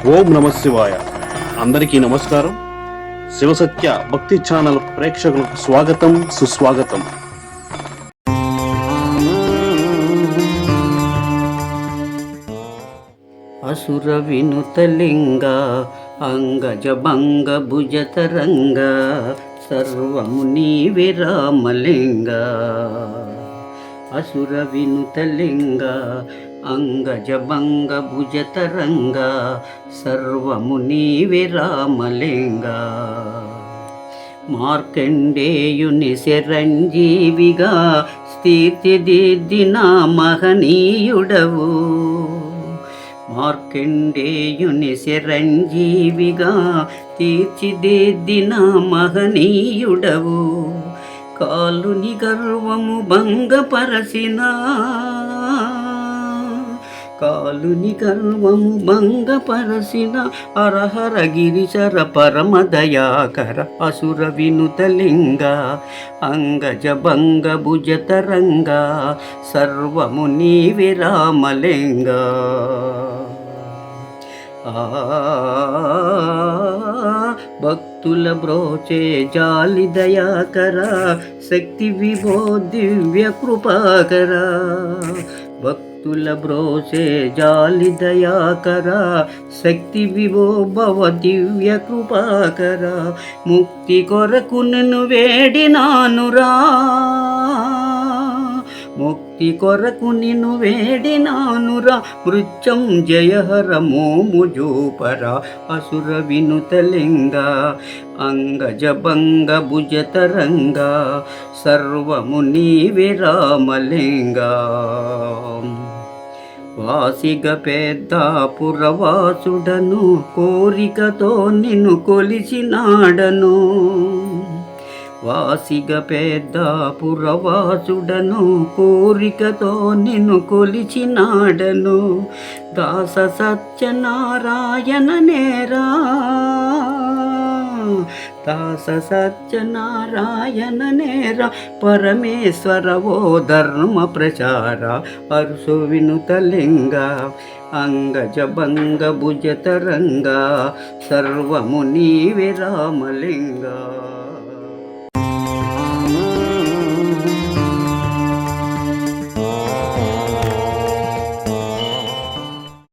ఓం నమ శివాయ. అందరికీ నమస్కారం. శివసత్య భక్తి ఛానల్ ప్రేక్షకులకు స్వాగతం, సుస్వాగతం. అసుర వినుతలింగ అంగజ భంగ భుజతరంగ సర్వము నీవే రామలింగ. అసుర వినుతలింగ అంగజ భంగ భుజతరంగ సర్వము నీవే రామలింగ. మార్కండేయుని శరంజీవిగా స్థితిదిద్దిన మహనీయుడవు. మార్కండేయుని శరంజీవిగా తీర్చిదిద్దిన మహనీయుడవు. కాలుని గర్వము భంగపరచిన అరహర గిరిశర పరమ దయాకర అసుర వినుతలింగ అంగజ భంగ భుజతరంగ సర్వము నీవే రామలింగ. భక్తుల బ్రోచే జాలి దయాకర శక్తి విభో దివ్య కృపాకర. భక్తుల బ్రోచే జాలి దయాకర శక్తి విభో భవ దివ్య కృపాకర. ముక్తి కొరకు నిన్ను వేడినానురా, ముక్తి కొరకు నిన్ను వేడినానురా. మృత్యుంజయహర మోము జూపర అసుర వినుతలింగ అంగజ భంగ భుజతరంగ సర్వము నీవే రామలింగ. వాసిగ పెద్దాపురవాసుడను కోరికతో నిన్ను కొలిచినాడను. వాసిగ పెద్దాపురవాసుడను కోరికతో నిన్ను కొలిచినాడను. దాస సత్యనారాయణ నేరా, దాస సత్యనారాయణ నేర పరమేశ్వర ఓ ధర్మ ప్రచార అరుసు వినుతలింగ అంగజ భంగ భుజతరంగ సర్వము నీవే రామలింగ.